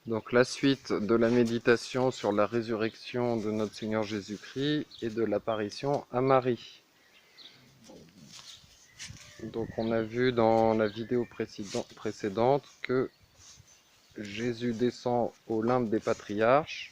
Donc la suite de la méditation sur la résurrection de notre Seigneur Jésus-Christ et de l'apparition à Marie. Donc on a vu dans la vidéo précédente que Jésus descend au limbe des patriarches,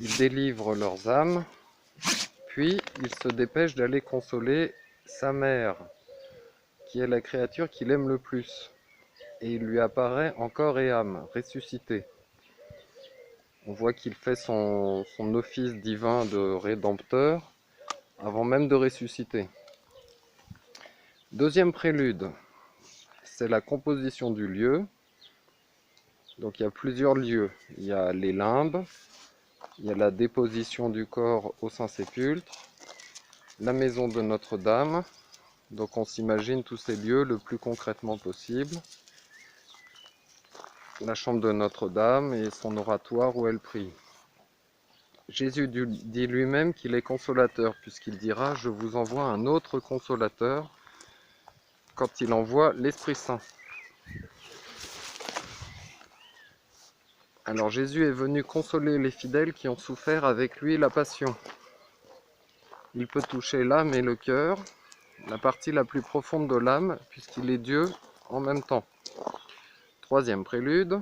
il délivre leurs âmes, puis il se dépêche d'aller consoler sa mère, qui est la créature qu'il aime le plus, et il lui apparaît en corps et âme, ressuscité. On voit qu'il fait son office divin de rédempteur avant même de ressusciter. Deuxième prélude, c'est la composition du lieu. Donc il y a plusieurs lieux. Il y a les limbes, il y a la déposition du corps au Saint-Sépulcre, la maison de Notre-Dame. Donc on s'imagine tous ces lieux le plus concrètement possible. La chambre de Notre-Dame et son oratoire où elle prie. Jésus dit lui-même qu'il est consolateur, puisqu'il dira « Je vous envoie un autre consolateur » quand il envoie l'Esprit Saint. Alors Jésus est venu consoler les fidèles qui ont souffert avec lui la passion. Il peut toucher l'âme et le cœur, la partie la plus profonde de l'âme, puisqu'il est Dieu en même temps. Troisième prélude.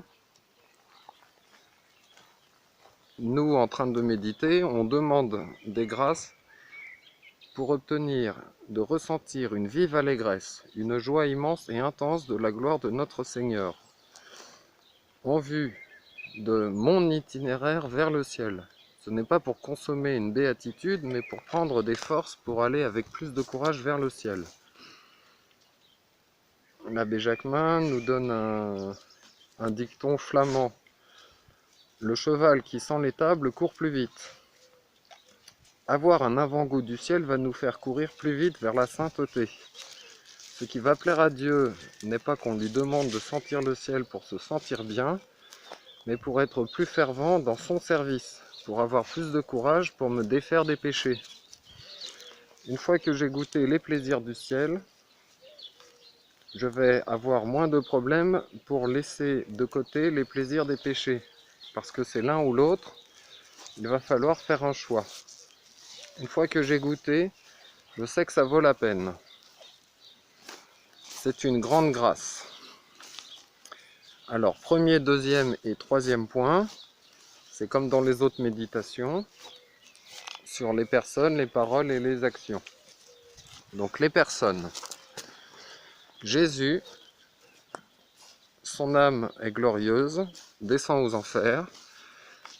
Nous, en train de méditer, on demande des grâces pour obtenir de ressentir une vive allégresse, une joie immense et intense de la gloire de notre Seigneur, en vue de mon itinéraire vers le ciel. Ce n'est pas pour consommer une béatitude, mais pour prendre des forces pour aller avec plus de courage vers le ciel. L'abbé Jacquemin nous donne un dicton flamand. Le cheval qui sent l'étable court plus vite. Avoir un avant-goût du ciel va nous faire courir plus vite vers la sainteté. Ce qui va plaire à Dieu n'est pas qu'on lui demande de sentir le ciel pour se sentir bien, mais pour être plus fervent dans son service, pour avoir plus de courage pour me défaire des péchés. Une fois que j'ai goûté les plaisirs du ciel, je vais avoir moins de problèmes pour laisser de côté les plaisirs des péchés, parce que c'est l'un ou l'autre, il va falloir faire un choix. Une fois que j'ai goûté, je sais que ça vaut la peine. C'est une grande grâce. Alors, premier, deuxième et troisième point, c'est comme dans les autres méditations, sur les personnes, les paroles et les actions. Donc les personnes. Jésus, son âme est glorieuse, descend aux enfers,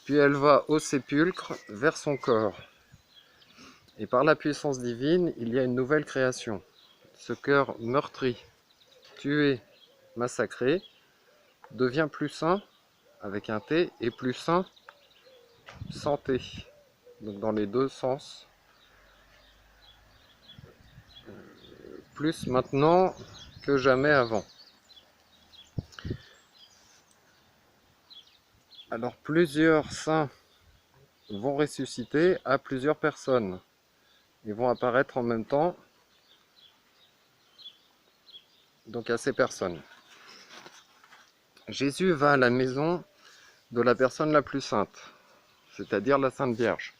puis elle va au sépulcre vers son corps. Et par la puissance divine, il y a une nouvelle création. Ce cœur meurtri, tué, massacré, devient plus saint, avec un T, et plus saint, santé. Donc dans les deux sens. Plus maintenant que jamais avant. Alors plusieurs saints vont ressusciter à plusieurs personnes. Ils vont apparaître en même temps, donc à ces personnes. Jésus va à la maison de la personne la plus sainte, c'est-à-dire la Sainte Vierge.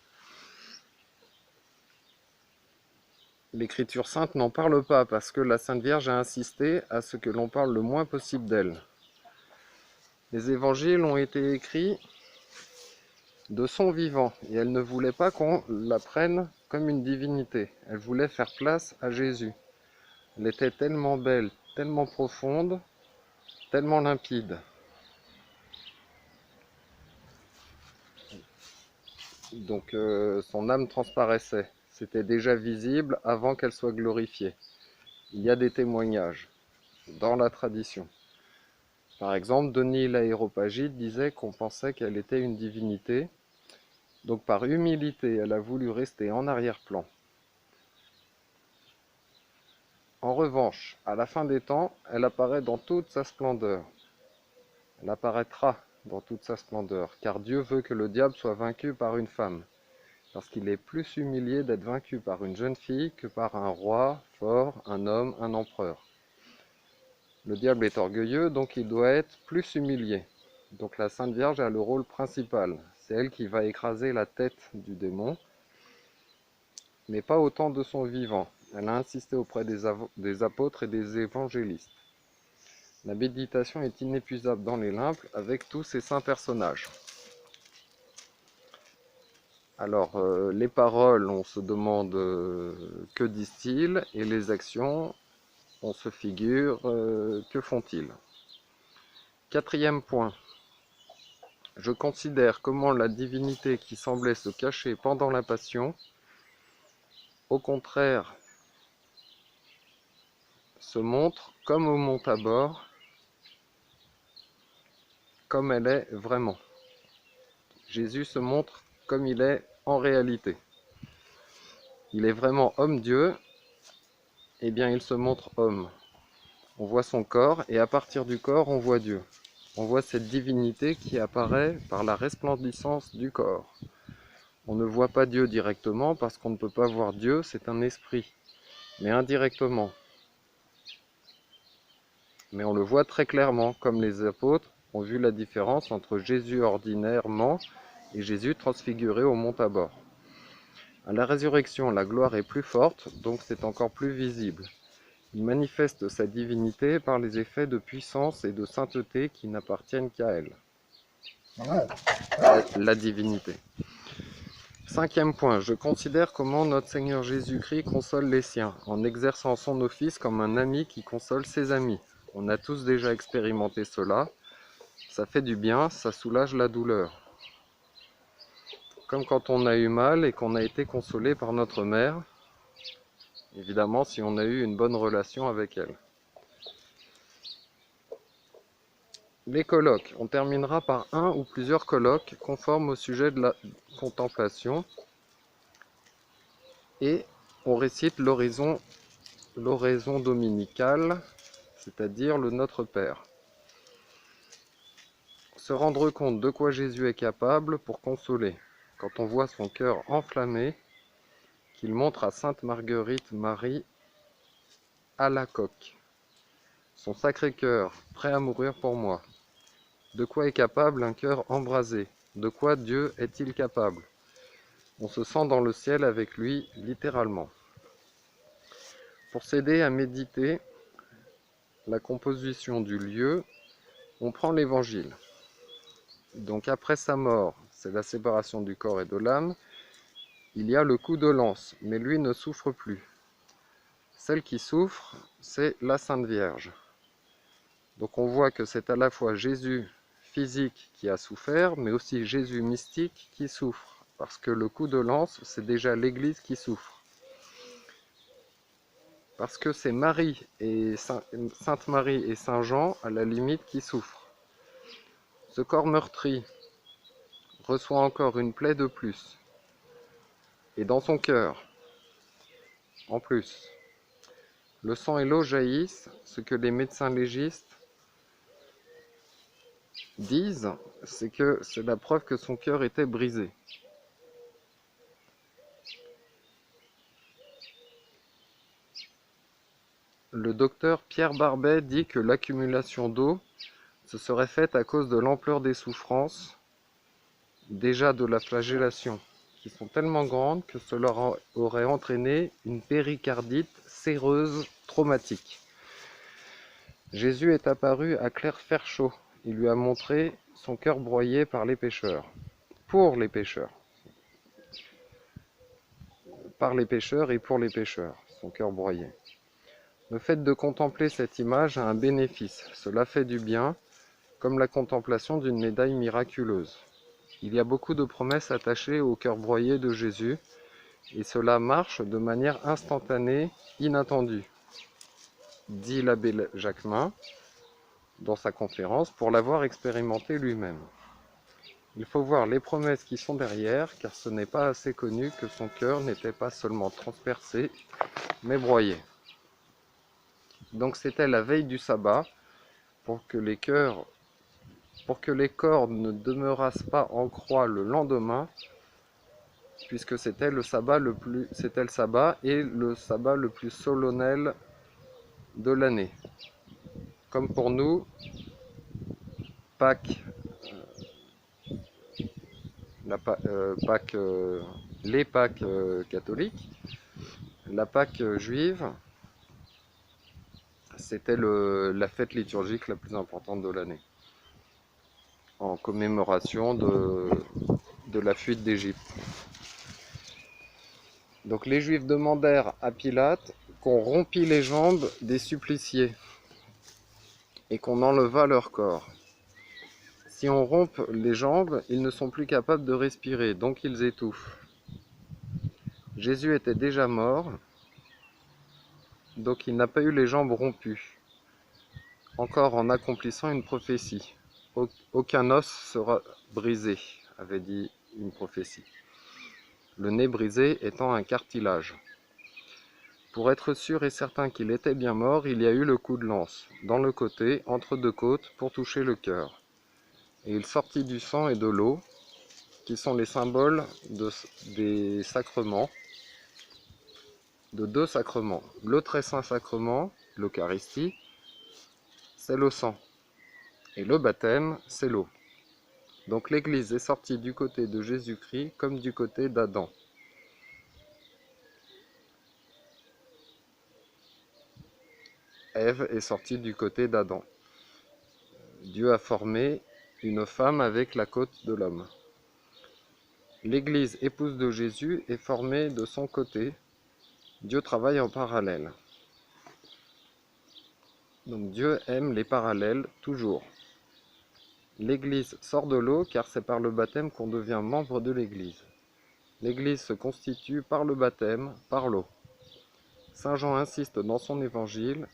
L'Écriture sainte n'en parle pas parce que la Sainte Vierge a insisté à ce que l'on parle le moins possible d'elle. Les évangiles ont été écrits de son vivant et elle ne voulait pas qu'on la prenne comme une divinité. Elle voulait faire place à Jésus. Elle était tellement belle, tellement profonde, tellement limpide. Donc son âme transparaissait. C'était déjà visible avant qu'elle soit glorifiée. Il y a des témoignages dans la tradition. Par exemple, Denis l'Aréopagite disait qu'on pensait qu'elle était une divinité. Donc par humilité, elle a voulu rester en arrière-plan. En revanche, à la fin des temps, elle apparaît dans toute sa splendeur. Elle apparaîtra dans toute sa splendeur, car Dieu veut que le diable soit vaincu par une femme, parce qu'il est plus humilié d'être vaincu par une jeune fille que par un roi fort, un homme, un empereur. Le diable est orgueilleux, donc il doit être plus humilié. Donc la Sainte Vierge a le rôle principal. C'est elle qui va écraser la tête du démon, mais pas au temps de son vivant. Elle a insisté auprès des apôtres et des évangélistes. La méditation est inépuisable dans les limbes avec tous ces saints personnages. Alors, les paroles, on se demande que disent-ils, et les actions, on se figure que font-ils. Quatrième point, je considère comment la divinité qui semblait se cacher pendant la Passion, au contraire, se montre comme au mont Tabor, comme elle est vraiment. Jésus se montre comme il est en réalité. Il est vraiment homme-dieu, et bien il se montre homme. On voit son corps, et à partir du corps, on voit Dieu. On voit cette divinité qui apparaît par la resplendissance du corps. On ne voit pas Dieu directement, parce qu'on ne peut pas voir Dieu, c'est un esprit, mais indirectement. Mais on le voit très clairement, comme les apôtres ont vu la différence entre Jésus ordinairement et Jésus transfiguré au mont Tabor. À la résurrection, la gloire est plus forte, donc c'est encore plus visible. Il manifeste sa divinité par les effets de puissance et de sainteté qui n'appartiennent qu'à elle. La divinité. Cinquième point, je considère comment notre Seigneur Jésus-Christ console les siens, en exerçant son office comme un ami qui console ses amis. On a tous déjà expérimenté cela. Ça fait du bien, ça soulage la douleur. Comme quand on a eu mal et qu'on a été consolé par notre mère, évidemment si on a eu une bonne relation avec elle. Les colloques. On terminera par un ou plusieurs colloques conformes au sujet de la contemplation et on récite l'oraison dominicale, c'est-à-dire le Notre Père. Se rendre compte de quoi Jésus est capable pour consoler. Quand on voit son cœur enflammé, qu'il montre à Sainte Marguerite Marie Alacoque, son sacré cœur, prêt à mourir pour moi. De quoi est capable un cœur embrasé? De quoi Dieu est-il capable? On se sent dans le ciel avec lui, littéralement. Pour s'aider à méditer la composition du lieu, on prend l'évangile. Donc après sa mort, c'est la séparation du corps et de l'âme, il y a le coup de lance, mais lui ne souffre plus. Celle qui souffre, c'est la Sainte Vierge. Donc on voit que c'est à la fois Jésus physique qui a souffert, mais aussi Jésus mystique qui souffre. Parce que le coup de lance, c'est déjà l'Église qui souffre. Parce que c'est Marie et Sainte Marie et Saint Jean, à la limite, qui souffrent. Ce corps meurtri reçoit encore une plaie de plus. Et dans son cœur, en plus, le sang et l'eau jaillissent, ce que les médecins légistes disent, c'est que c'est la preuve que son cœur était brisé. Le docteur Pierre Barbet dit que l'accumulation d'eau se serait faite à cause de l'ampleur des souffrances, déjà de la flagellation, qui sont tellement grandes que cela aurait entraîné une péricardite séreuse traumatique. Jésus est apparu à Claire Ferchaud. Il lui a montré son cœur broyé par les pécheurs. Pour les pécheurs. Par les pécheurs et pour les pécheurs, son cœur broyé. Le fait de contempler cette image a un bénéfice. Cela fait du bien, comme la contemplation d'une médaille miraculeuse. Il y a beaucoup de promesses attachées au cœur broyé de Jésus, et cela marche de manière instantanée, inattendue, dit l'abbé Jacquemin dans sa conférence, pour l'avoir expérimenté lui-même. Il faut voir les promesses qui sont derrière, car ce n'est pas assez connu que son cœur n'était pas seulement transpercé, mais broyé. Donc c'était la veille du sabbat, pour que les corps ne demeurassent pas en croix le lendemain, puisque c'était le sabbat et le sabbat le plus solennel de l'année. Comme pour nous, Pâques, les Pâques catholiques. La Pâque juive, c'était la fête liturgique la plus importante de l'année, en commémoration de la fuite d'Égypte. Donc les Juifs demandèrent à Pilate qu'on rompît les jambes des suppliciés et qu'on enlevât leur corps. Si on rompt les jambes, ils ne sont plus capables de respirer, donc ils étouffent. Jésus était déjà mort, donc il n'a pas eu les jambes rompues, encore en accomplissant une prophétie. Aucun os sera brisé, avait dit une prophétie. Le nez brisé étant un cartilage. Pour être sûr et certain qu'il était bien mort, il y a eu le coup de lance, dans le côté, entre deux côtes, pour toucher le cœur. Et il sortit du sang et de l'eau, qui sont les symboles des sacrements, de deux sacrements. Le très saint sacrement, l'Eucharistie, c'est le sang. Et le baptême, c'est l'eau. Donc l'Église est sortie du côté de Jésus-Christ comme du côté d'Adam. Ève est sortie du côté d'Adam. Dieu a formé une femme avec la côte de l'homme. L'Église épouse de Jésus est formée de son côté. Dieu travaille en parallèle. Donc Dieu aime les parallèles toujours. L'Église sort de l'eau car c'est par le baptême qu'on devient membre de l'Église. L'Église se constitue par le baptême, par l'eau. Saint Jean insiste dans son évangile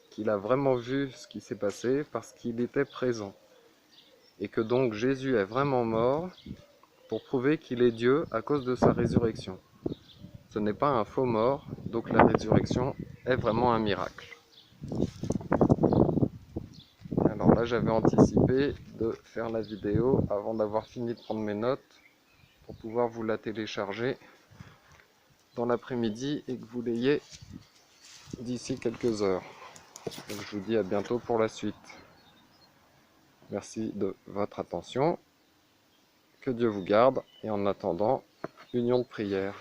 qu'il a vraiment vu ce qui s'est passé parce qu'il était présent. Et que donc Jésus est vraiment mort pour prouver qu'il est Dieu à cause de sa résurrection. Ce n'est pas un faux mort, donc la résurrection est vraiment un miracle. Alors là, j'avais anticipé de faire la vidéo avant d'avoir fini de prendre mes notes pour pouvoir vous la télécharger dans l'après-midi et que vous l'ayez d'ici quelques heures. Donc je vous dis à bientôt pour la suite. Merci de votre attention. Que Dieu vous garde et en attendant, union de prière.